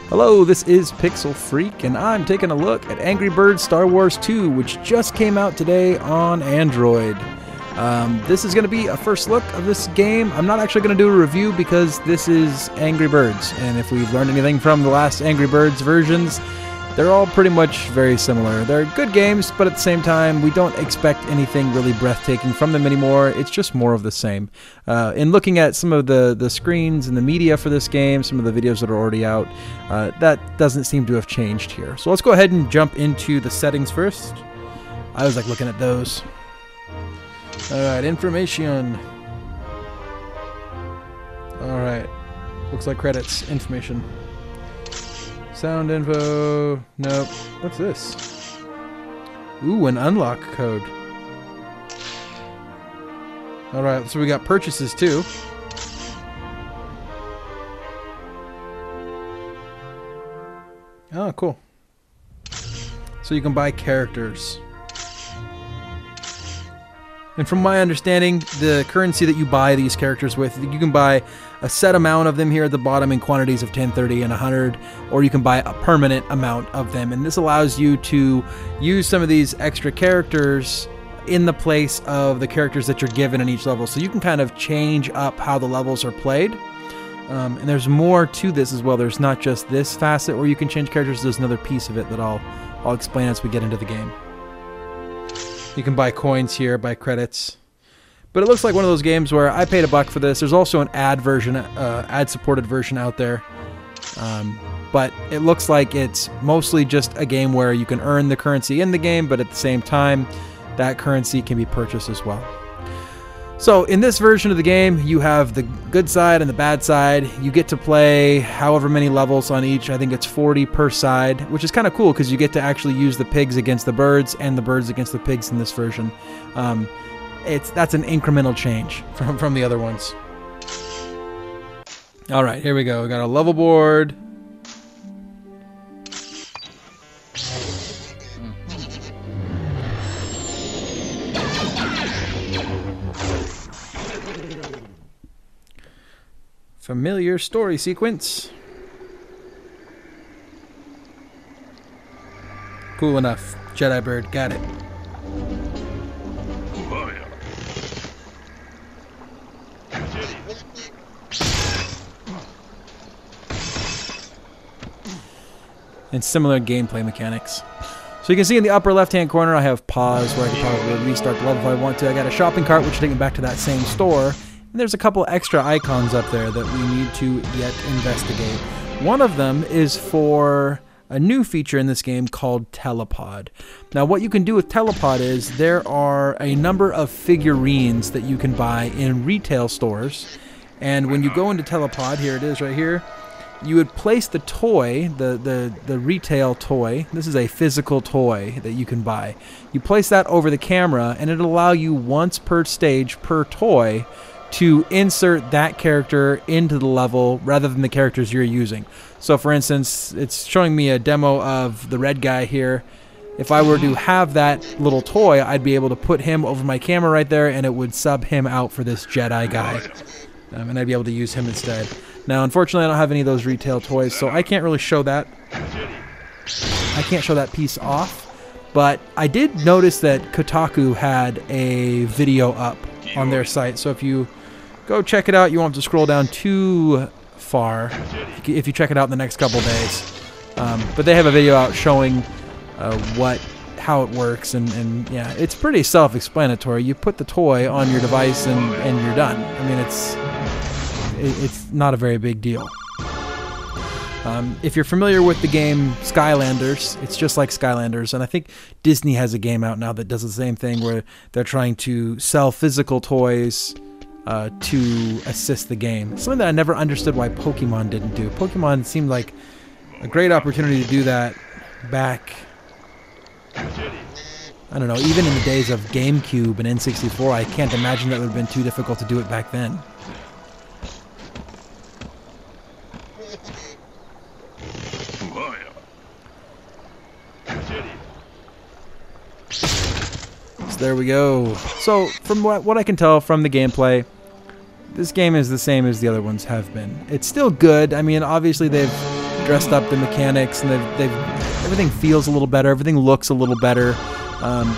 Hello, this is Pixel Freak, and I'm taking a look at Angry Birds Star Wars 2, which just came out today on Android. This is going to be a first look of this game. I'm not actually going to do a review because this is Angry Birds, and if we've learned anything from the last Angry Birds versions, they're all pretty much very similar. They're good games, but at the same time, we don't expect anything really breathtaking from them anymore. It's just more of the same. In looking at some of the screens and the media for this game, some of the videos that are already out, that doesn't seem to have changed here. So let's go ahead and jump into the settings first. I was like looking at those. Alright, information. Alright, looks like credits. Information. Sound info. Nope. What's this? Ooh, an unlock code. Alright, so we got purchases too. Oh, cool. So you can buy characters. And from my understanding, the currency that you buy these characters with, you can buy a set amount of them here at the bottom in quantities of 10, 30, and 100, or you can buy a permanent amount of them. And this allows you to use some of these extra characters in the place of the characters that you're given in each level. So you can kind of change up how the levels are played. And there's more to this as well. There's not just this facet where you can change characters. There's another piece of it that I'll explain as we get into the game. You can buy coins here, buy credits. But it looks like one of those games where I paid $1 for this. There's also an ad-supported version out there. But it looks like it's mostly just a game where you can earn the currency in the game, but at the same time, that currency can be purchased as well. So in this version of the game, you have the good side and the bad side. You get to play however many levels on each. I think it's 40 per side, which is kind of cool because you get to actually use the pigs against the birds and the birds against the pigs in this version. That's an incremental change from the other ones. All right, here we go. We got a level board. Familiar story sequence. Cool enough. Jedi bird, got it. And similar gameplay mechanics. So you can see in the upper left-hand corner, I have pause where I can probably restart the level if I want to. I got a shopping cart, which will take me back to that same store. And there's a couple extra icons up there that we need to yet investigate. One of them is for a new feature in this game called Telepod. Now what you can do with Telepod is there are a number of figurines that you can buy in retail stores. And when you go into Telepod, here it is right here, you would place the toy, the retail toy. This is a physical toy that you can buy. You place that over the camera and it'll allow you once per stage per toy to insert that character into the level rather than the characters you're using. So for instance, it's showing me a demo of the red guy here. If I were to have that little toy, I'd be able to put him over my camera right there and it would sub him out for this Jedi guy. And I'd be able to use him instead. Now unfortunately I don't have any of those retail toys, so I can't really show that. I can't show that piece off. But I did notice that Kotaku had a video up on their site, so if you go check it out, you won't have to scroll down too far if you check it out in the next couple days. But they have a video out showing how it works, and yeah, it's pretty self-explanatory. You put the toy on your device and you're done. I mean, it's not a very big deal. If you're familiar with the game Skylanders, it's just like Skylanders, and I think Disney has a game out now that does the same thing where they're trying to sell physical toys to assist the game. Something that I never understood why Pokemon didn't do. Pokemon seemed like a great opportunity to do that back, I don't know, even in the days of GameCube and N64. I can't imagine that would have been too difficult to do it back then. So there we go. So from what I can tell from the gameplay, this game is the same as the other ones have been. It's still good. I mean, obviously they've dressed up the mechanics, and everything feels a little better. Everything looks a little better.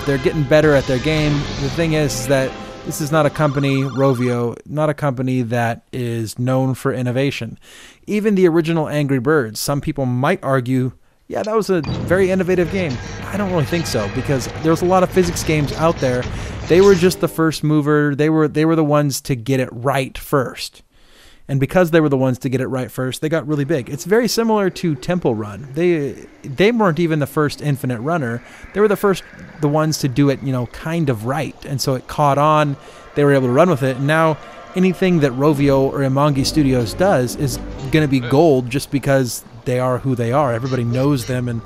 They're getting better at their game. The thing is that this is not a company, Rovio, not a company that is known for innovation. Even the original Angry Birds, some people might argue, yeah, that was a very innovative game. I don't really think so, because there's a lot of physics games out there. They were just the first mover. They were the ones to get it right first. And because they were the ones to get it right first, they got really big. It's very similar to Temple Run. They weren't even the first infinite runner. They were the ones to do it, kind of right. And so it caught on. They were able to run with it. And now anything that Rovio or Imangi Studios does is going to be gold just because they are who they are. Everybody knows them, and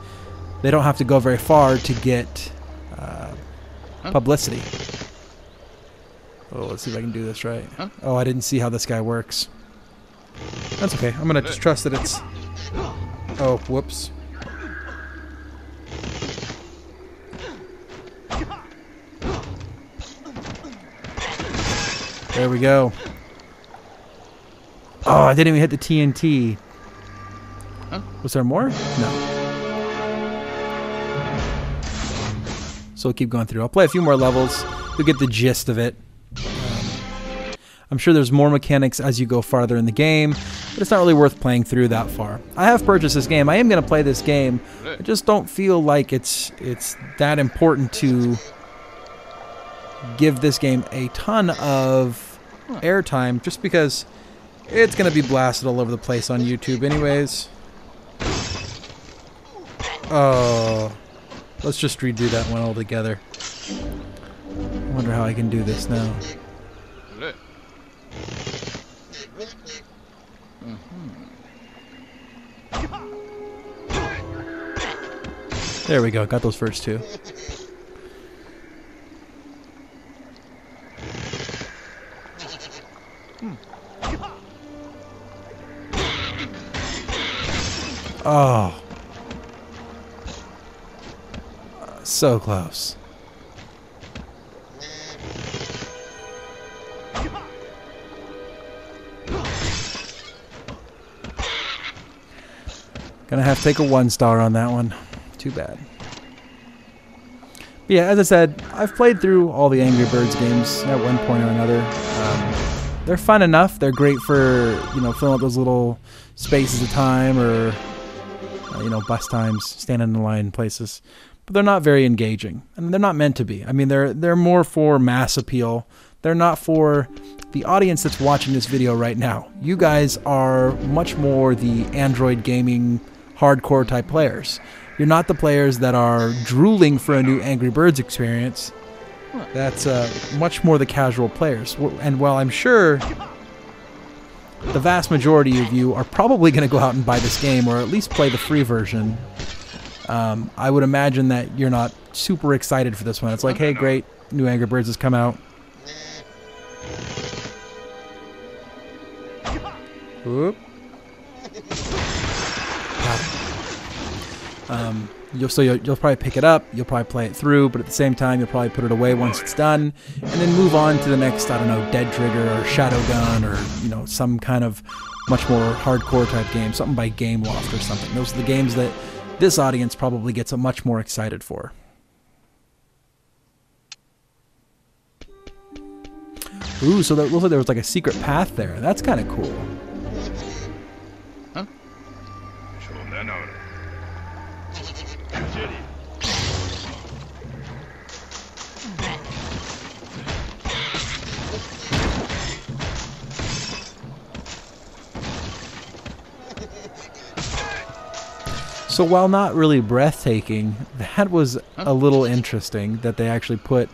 they don't have to go very far to get publicity. Oh, let's see if I can do this right. Oh, I didn't see how this guy works. That's okay. I'm going to just trust that it's... Oh, whoops. There we go. Oh, I didn't even hit the TNT. Was there more? No. So we'll keep going through. I'll play a few more levels. You'll get the gist of it. I'm sure there's more mechanics as you go farther in the game, but it's not really worth playing through that far. I have purchased this game. I am going to play this game. I just don't feel like it's that important to give this game a ton of airtime, just because it's going to be blasted all over the place on YouTube anyways. Oh, let's just redo that one altogether. I wonder how I can do this now. There we go, got those first two. Oh. So close. Gonna have to take a 1-star on that one. Too bad. But yeah, as I said, I've played through all the Angry Birds games at one point or another. They're fun enough. They're great for, filling up those little spaces of time, or, bus times, standing in line places. But they're not very engaging, and they're not meant to be. I mean, they're more for mass appeal. They're not for the audience that's watching this video right now. You guys are much more the Android gaming hardcore type players. You're not the players that are drooling for a new Angry Birds experience. That's much more the casual players. And while I'm sure the vast majority of you are probably going to go out and buy this game, or at least play the free version, I would imagine that you're not super excited for this one. It's like, hey, great, new Angry Birds has come out. Whoop. You'll probably pick it up, you'll probably play it through, but at the same time you'll probably put it away once it's done, and then move on to the next, I don't know, Dead Trigger or Shadowgun, or some kind of much more hardcore type game, something by Game Loft or something. Those are the games that this audience probably gets much more excited for. Ooh, so that looks like there was like a secret path there. That's kind of cool. So while not really breathtaking, that was a little interesting that they actually put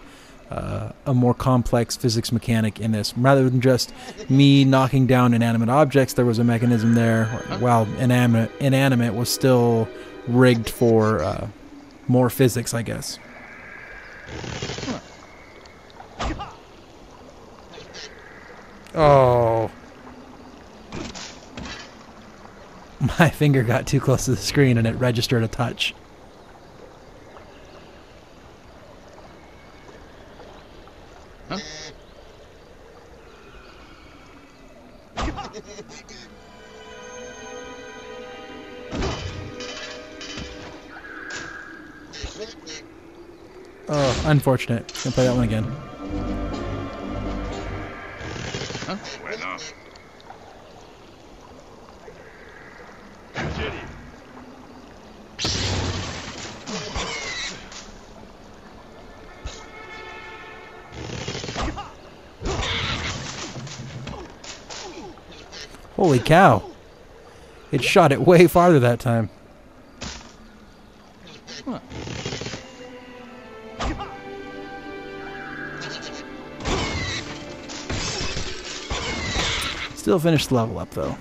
a more complex physics mechanic in this. Rather than just me knocking down inanimate objects, there was a mechanism there, while inanimate was still rigged for more physics, I guess. Oh. My finger got too close to the screen and it registered a touch. Oh, unfortunate. Gonna play that one again. Holy cow. It shot it way farther that time. Huh. Still finished the level up though.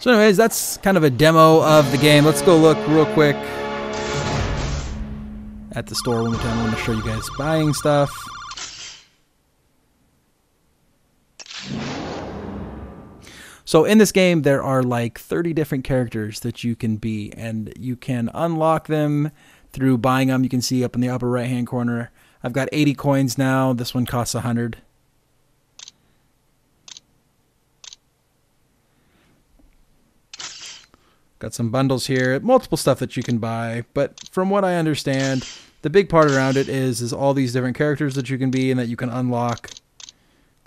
So anyways, that's kind of a demo of the game. Let's go look real quick at the store one more time. I want to show you guys buying stuff. So in this game, there are like 30 different characters that you can be, and you can unlock them through buying them. You can see up in the upper right-hand corner. I've got 80 coins now. This one costs 100. Got some bundles here, multiple stuff that you can buy, but from what I understand, the big part around it is all these different characters that you can be and that you can unlock.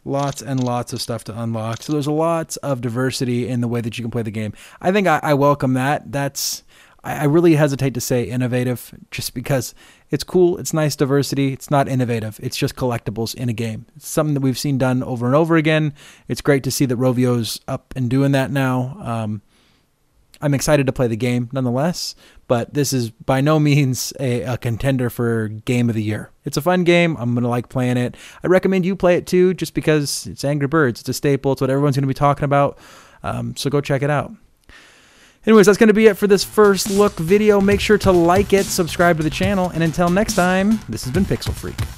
Lots and lots of stuff to unlock. So there's lots of diversity in the way that you can play the game. I think I welcome that. I really hesitate to say innovative just because it's cool. It's nice diversity. It's not innovative. It's just collectibles in a game. It's something that we've seen done over and over again. It's great to see that Rovio's up and doing that now. I'm excited to play the game nonetheless, but this is by no means a contender for Game of the Year. It's a fun game. I'm going to like playing it. I recommend you play it too, just because it's Angry Birds. It's a staple. It's what everyone's going to be talking about. So go check it out. Anyways, that's going to be it for this first look video. Make sure to like it, subscribe to the channel, and until next time, this has been Pixel Freak.